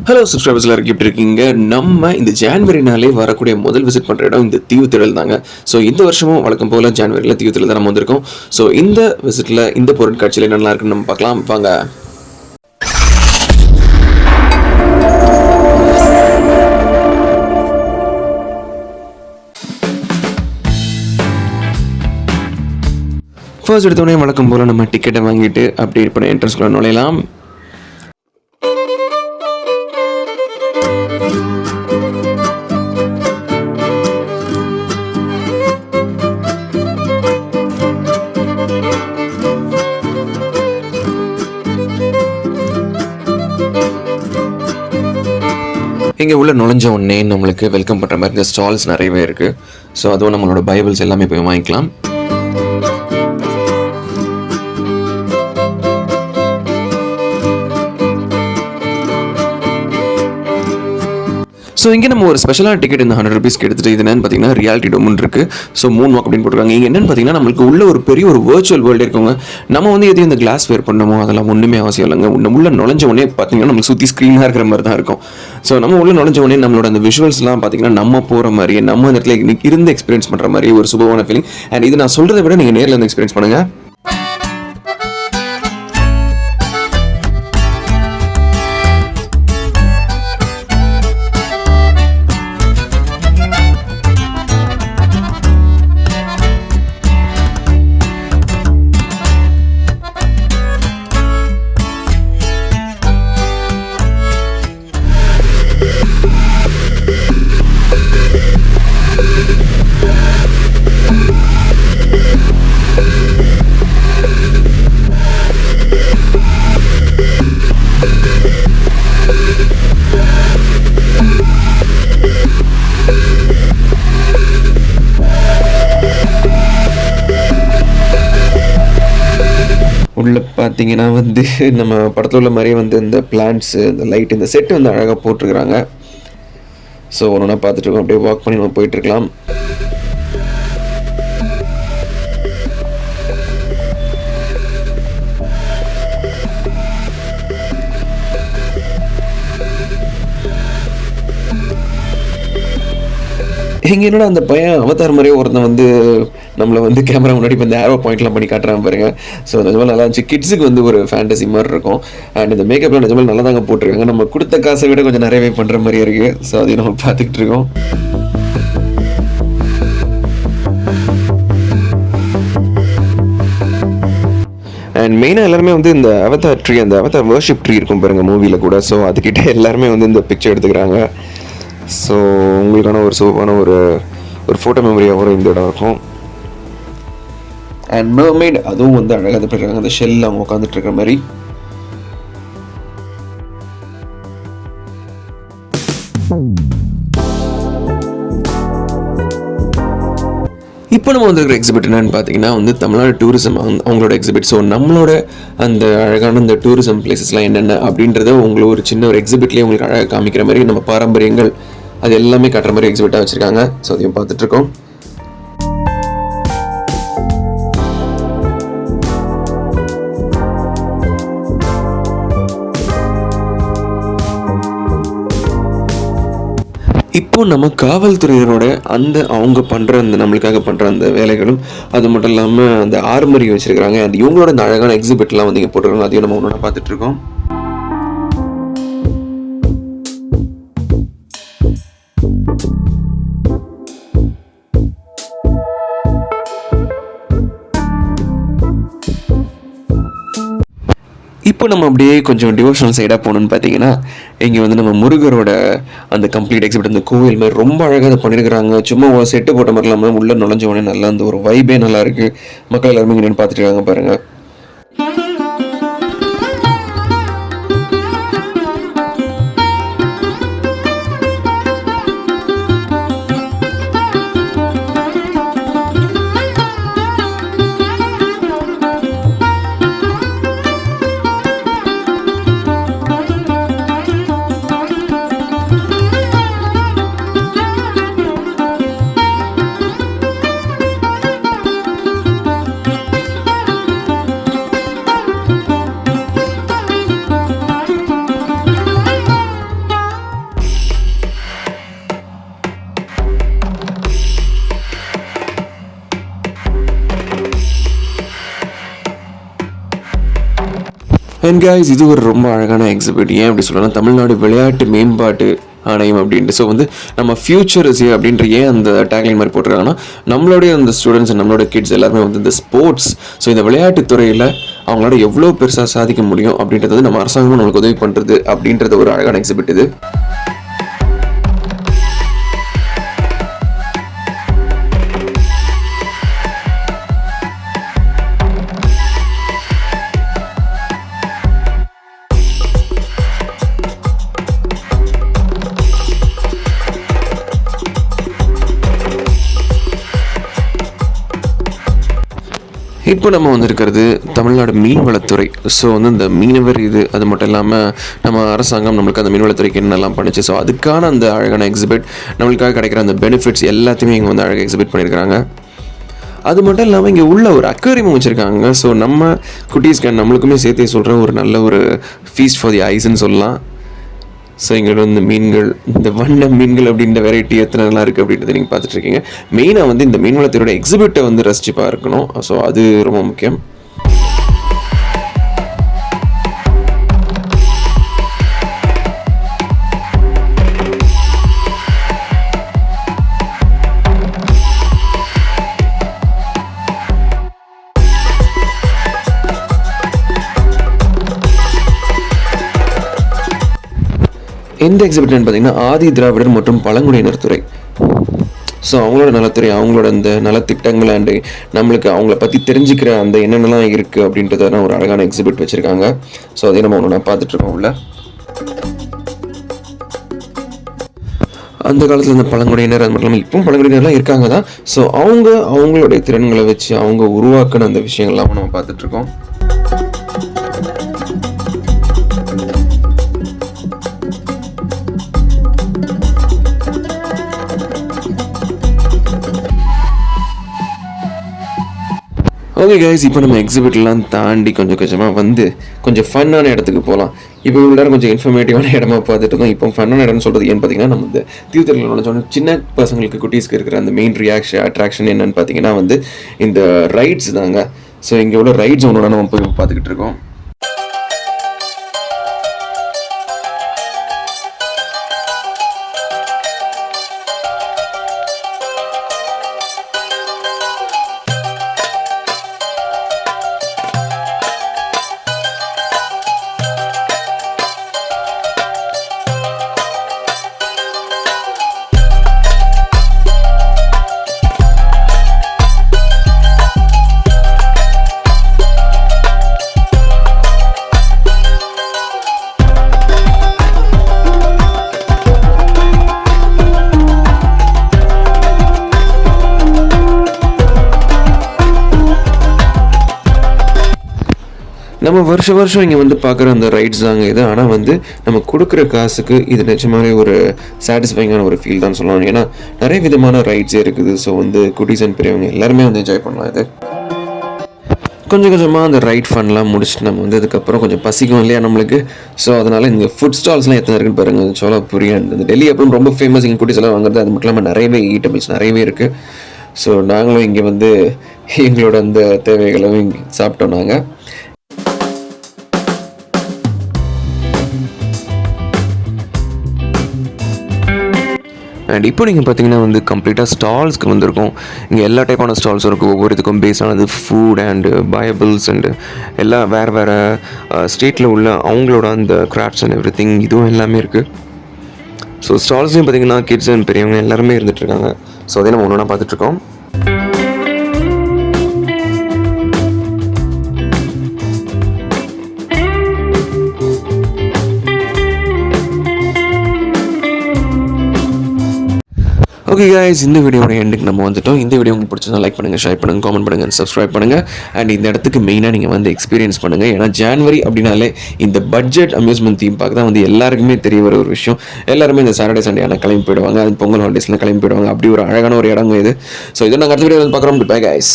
Hello subscribers எல்லாரும் எப்படி இருக்கீங்க? நம்ம இந்த ஜான்வரினாலே வரக்கூடிய முதல் விசிட் பண்ணுற இடம் இந்த தீவுத்திடல் தாங்க. ஸோ இந்த வருஷமும் வழக்கம் போல் ஜான்வரியில் தீவுத்திடல் தான் நம்ம வந்திருக்கோம். ஸோ இந்த விசிட்டில் இந்த பொருட்காட்சியில் நல்லா இருக்குன்னு நம்ம பார்க்கலாம் வாங்க. ஃபர்ஸ்ட் எடுத்தோடனே வழக்கம் போல் நம்ம டிக்கெட்டை வாங்கிட்டு அப்படி இப்போ என்ட்ரன்ஸ்குள்ளே நுழையலாம். இங்கே உள்ள நுழைஞ்ச உடனே நம்மளுக்கு வெல்கம் பண்ணுற மாதிரி இந்த ஸ்டால்ஸ் நிறையவே இருக்குது. ஸோ அதுவும் நம்மளோட பைபிள்ஸ் எல்லாமே போய் வாங்கிக்கலாம். ஸோ இங்கே நம்ம ஒரு ஸ்பெஷலான டிக்கெட் இந்த 100 ரூபீஸ்க்கு எடுத்துகிட்டு இது என்னன்னு பார்த்தீங்கன்னா ரியாலிட்டி டோம்னு இருக்குது. ஸோ மூன் வாக் அப்படின்னு போட்டுருக்காங்க. இங்கே என்னென்னு பார்த்தீங்கன்னா நம்மளுக்கு உள்ள ஒரு பெரிய ஒரு வர்ச்சுவல் வேர்ல்டு இருக்குங்க. நம்ம வந்து எதையும் இந்த கிளாஸ் வேர் பண்ணமோ அதெல்லாம் ஒன்றுமே அவசியம் இல்லைங்க. உள்ள நுழைஞ்ச உடனே பார்த்தீங்கன்னா நம்மளுக்கு சுற்றி ஸ்க்ரீனாக இருக்கிற மாதிரி தான் இருக்கும். ஸோ நம்ம உள்ள நுழைஞ்ச உடனே நம்மளோட அந்த விஷுவல்ஸ்லாம் பார்த்தீங்கன்னா நம்ம போகிற மாதிரி நம்ம இந்த இடத்துல இருந்து எக்ஸ்பீரியன்ஸ் பண்ணுற மாதிரி ஒரு சுபமான ஃபீலிங். அண்ட் இது நான் சொல்கிறத விட நீங்கள் நேரில் இருந்து எக்ஸ்பீரியன்ஸ் பண்ணுங்கள். உள்ள பார்த்தீங்கன்னா வந்து நம்ம படத்தில் உள்ள மாதிரியே வந்து இந்த பிளான்ட்ஸு இந்த லைட் இந்த செட்டு வந்து அழகாக போட்டிருக்கிறாங்க. ஸோ ஒன்று பார்த்துட்டு இருக்கோம். அப்படியே வாக் பண்ணி நம்ம போயிட்டுருக்கலாம். இங்கே என்னோட அந்த பையன் அவதார் மாதிரியே ஒருத்தன் வந்து நம்மளை வந்து கேமரா முன்னாடி இப்போ இந்த ஏரோ பாயிண்ட்லாம் பண்ணி காட்டுறாங்க பாருங்க. ஸோ நிஜமாக நல்லா இருந்துச்சு. கிட்ஸுக்கு வந்து ஒரு ஃபேண்டசி மாதிரி இருக்கும். அண்ட் இந்த மேக்கப்லாம் நிஜமாக நல்லா தாங்க போட்டிருக்காங்க. நம்ம கொடுத்த காசை விட கொஞ்சம் நிறையவே பண்ணுற மாதிரியே இருக்குது. ஸோ அதையும் நம்ம பார்த்துக்கிட்டு இருக்கோம். அண்ட் மெயினாக எல்லாருமே வந்து இந்த அவதார் ட்ரீ அந்த அவதார் வர்ஷிப் ட்ரீ இருக்கும் பாருங்கள் மூவியில் கூட. ஸோ அதுக்கிட்ட எல்லாருமே வந்து இந்த பிக்சர் எடுத்துக்கிறாங்க. ஸோ உங்களுக்கான ஒரு சூப்பரான ஒரு ஃபோட்டோ மெமரியாக வரும் இந்த இடம் இருக்கும். அண்ட் மெர்மெய்ட் அதுவும் வந்து அழகாக பண்ணிருக்காங்க. அந்த ஷெல் அவங்க உட்காந்துட்டு இருக்கிற மாதிரி. இப்போ நம்ம வந்துருக்கிற எக்ஸிபிட் என்னன்னு பார்த்தீங்கன்னா வந்து தமிழ்நாடு டூரிசம் அவங்களோட எக்ஸிபிட். ஸோ நம்மளோட அந்த அழகான இந்த டூரிசம் பிளேசஸ்லாம் என்னென்ன அப்படின்றத உங்களுக்கு ஒரு சின்ன ஒரு எக்ஸிபிட்லேயே உங்களுக்கு அழகாக காமிக்கிற மாதிரி நம்ம பாரம்பரியங்கள் அது எல்லாமே காட்டுற மாதிரி எக்ஸிபிட்டாக வச்சுருக்காங்க. ஸோ அதையும் பார்த்துட்ருக்கோம். இப்போ நம்ம காவல்துறையினரோட அவங்க பண்ணுற அந்த நம்மளுக்காக பண்ணுற அந்த வேலைகளும் அது மட்டும் இல்லாமல் அந்த ஆர்மரி வச்சுருக்காங்க. அந்த இவங்களோட அந்த அழகான எக்ஸிபிட்லாம் வந்து இங்கே போட்டுருக்காங்க. அதையும் நம்ம ஒன்றா பார்த்துட்ருக்கோம். இப்போ நம்ம அப்படியே கொஞ்சம் டிவோஷனல் சைடாக போகணுன்னு பார்த்தீங்கன்னா இங்கே வந்து நம்ம முருகரோட அந்த கம்ப்ளீட் எக்ஸிபிட் அந்த கோவில் மாதிரி ரொம்ப அழகாக அதை பண்ணியிருக்கிறாங்க. சும்மா செட்டு போட்ட மாதிரி இல்லாமல் உள்ளே நுழைஞ்ச உடனே நல்லா அந்த ஒரு வைபே நல்லா இருக்குது. மக்கள் எல்லாருமே இங்கே நின்று பார்த்துட்டு இருக்காங்க பாருங்கள். அண்ட் கைஸ், இது ஒரு ரொம்ப அழகான எக்ஸிபிட். ஏன் அப்படி சொல்லலாம், தமிழ்நாடு விளையாட்டு மேம்பாட்டு ஆணையம் அப்படின்ட்டு. ஸோ வந்து நம்ம ஃபியூச்சர் இஸ் அப்படின்ற ஏன் அந்த டேக்லைன் மாதிரி போட்டிருக்காங்கன்னா, நம்மளுடைய அந்த ஸ்டூடெண்ட்ஸ் நம்மளோட கிட்ஸ் எல்லாருமே வந்து இந்த ஸ்போர்ட்ஸ், ஸோ இந்த விளையாட்டுத் துறையில் அவங்களோட எவ்வளோ பெருசாக சாதிக்க முடியும் அப்படின்றது நம்ம அரசாங்கமும் நம்மளுக்கு உதவி பண்ணுறது அப்படின்றது ஒரு அழகான எக்ஸிபிட் இது. இப்போ நம்ம வந்திருக்கிறது தமிழ்நாடு மீன்வளத்துறை. ஸோ வந்து இந்த மீனவர் இது அது மட்டும் இல்லாமல் நம்ம அரசாங்கம் நம்மளுக்கு அந்த மீன்வளத்துறைக்கு என்னெல்லாம் பண்ணுச்சு, ஸோ அதுக்கான அந்த அழகான எக்ஸிபிட், நம்மளுக்காக கிடைக்கிற அந்த பெனிஃபிட்ஸ் எல்லாத்தையுமே இங்கே வந்து அழகாக எக்ஸிபிட் பண்ணியிருக்காங்க. அது மட்டும் இல்லாமல் இங்கே உள்ள ஒரு அக்வேரியம் வச்சுருக்காங்க. ஸோ நம்ம குட்டீஸ்க்கு நம்மளுக்குமே சேர்த்தே சொல்கிற ஒரு நல்ல ஒரு ஃபீஸ்ட் ஃபார் தி ஐஸ்ன்னு சொல்லலாம். ஸோ எங்களோட வந்து மீன்கள், இந்த வண்ண மீன்கள் அப்படின்ற வெரைட்டி எத்தனைலாம் இருக்குது அப்படின்றத நீங்கள் பார்த்துட்ருக்கீங்க. மெயினாக வந்து இந்த மீன்வளத்தோட எக்ஸிபிட்டை வந்து ரசிச்சு பார்க்கணும். ஸோ அது ரொம்ப முக்கியம். எந்த எக்ஸிபிட்னு பார்த்தீங்கன்னா ஆதி திராவிடர் மற்றும் பழங்குடியினர் துறை. ஸோ அவங்களோட நலத்துறை, அவங்களோட அந்த நலத்திட்டங்கள் அண்டு நம்மளுக்கு அவங்கள பற்றி தெரிஞ்சுக்கிற அந்த என்னென்னலாம் இருக்குது அப்படின்றதான ஒரு அழகான எக்ஸிபிட் வச்சுருக்காங்க. ஸோ அதே நம்ம ஒன்று பார்த்துட்ருக்கோம் உள்ள. அந்த காலத்தில் இந்த பழங்குடியினர் அது மட்டும் இல்லாமல் இப்பவும் பழங்குடியினர்லாம் இருக்காங்க தான். ஸோ அவங்களுடைய திறன்களை வச்சு அவங்க உருவாக்கின அந்த விஷயங்கள்லாம் நம்ம பார்த்துட்ருக்கோம். ஓகே கைஸ், இப்போ நம்ம எக்ஸிபிட்லாம் தாண்டி கொஞ்சம் கொஞ்சமாக வந்து கொஞ்சம் ஃபன்னான இடத்துக்கு போகலாம். இப்போ இவ்வளோ நேரம் கொஞ்சம் இன்ஃபர்மேட்டிவான இடமா பார்த்துட்டு இருந்தோம். இப்போ ஃபன்னான இடம்னு சொல்கிறது ஏன்னு பார்த்தீங்கன்னா, நம்ம இந்த தீவுத்திரையில் நினச்சோன்னா சின்ன பசங்களுக்கு குட்டீஸ்க்கு இருக்கிற அந்த மெயின் அட்ராக்ஷன் என்னன்னு பார்த்தீங்கன்னா வந்து இந்த ரைட்ஸ் தாங்க. ஸோ இங்கே உள்ள ரைட்ஸ் ஒன்றோட நம்ம போய் பார்த்துக்கிட்டு இருக்கோம். நம்ம வருஷம் இங்கே வந்து பார்க்குற அந்த ரைட்ஸ் தாங்க இது. ஆனால் வந்து நம்ம கொடுக்குற காசுக்கு இது நிஜமாவே ஒரு சாட்டிஸ்ஃபைங்கான ஒரு ஃபீல் தான் சொல்லலாம். ஏன்னா நிறைய விதமான ரைட்ஸே இருக்குது. ஸோ வந்து குட்டீஸ் அண்ட் பெரியவங்க எல்லாருமே வந்து என்ஜாய் பண்ணலாம். இது கொஞ்சம் கொஞ்சமாக அந்த ரைட் ஃபன்லாம் முடிச்சுட்டு நம்ம வந்து அதுக்கப்புறம் கொஞ்சம் பசிக்கும் இல்லையா நம்மளுக்கு. ஸோ அதனால் இந்த ஃபுட் ஸ்டால்ஸ்லாம் எத்தனை இருக்குன்னு பாருங்கள். சோலா பூரி அண்ட் இந்த டெல்லி அப்புறம் ரொம்ப ஃபேமஸ் இங்கே குட்டீஸ் எல்லாம் வாங்குறது. அது மட்டும் இல்லாமல் நிறையவே ஈட்டபிள்ஸ் நிறையவே இருக்குது. ஸோ நாங்களும் இங்கே வந்து எங்களோட அந்த தேவைகளும் இங்கே சாப்பிட்டோம் நாங்கள். அண்ட் இப்போ நீங்கள் பார்த்தீங்கன்னா வந்து கம்ப்ளீட்டாக ஸ்டால்ஸ்க்கு வந்திருக்கோம். இங்கே எல்லா டைப்பான ஸ்டால்ஸும் இருக்குது. ஒவ்வொரு இதுக்கும் பேஸ் ஆனது ஃபுட் அண்டு பைபிள்ஸ் அண்டு எல்லாம் வேறு ஸ்டேட்டில் உள்ள அவங்களோட அந்த கிராஃப்ட்ஸ் அண்ட் எவ்ரி திங் இதுவும் எல்லாமே இருக்குது. ஸோ ஸ்டால்ஸ்லையும் பார்த்தீங்கன்னா கிட்ஸ் அண்ட் பெரியவங்க எல்லாருமே இருந்துகிட்ருக்காங்க. ஸோ அதே நம்ம ஒன்று ஒன்றா பார்த்துட்ருக்கோம். ஓகே கைஸ், இந்த வீடியோட எண்டுக்கு நம்ம வந்துட்டோம். இந்த வீடியோ உங்களுக்கு பிடிச்சதா லைக் பண்ணுங்கள், ஷேர் பண்ணுங்கள், காமெண்ட் பண்ணுங்கள், சப்ஸ்கிரைப் பண்ணுங்கள். அண்ட் இந்த இடத்துக்கு மெயினாக நீங்கள் வந்து எக்ஸ்பீரியன்ஸ் பண்ணுங்கள். ஏன்னா ஜான்வரி அப்படின்னாலே இந்த பட்ஜெட் அம்யூஸ்மெண்ட் தீம் பார்க்க தான் வந்து எல்லாருக்குமே தெரிய வர ஒரு விஷயம். எல்லாருமே இந்த சாட்டர்டே சண்டே ஆனால் கிளம்பி போயிடுவாங்க. அது பொங்கல் ஹாலிடேஸ்லாம் கிளம்பி போயிடுவாங்க. அப்படி ஒரு அழகான ஒரு இடங்க இது. ஸோ இதை நாங்கள் அடுத்த வீடியோ வந்து பார்க்குறோம். Bye guys.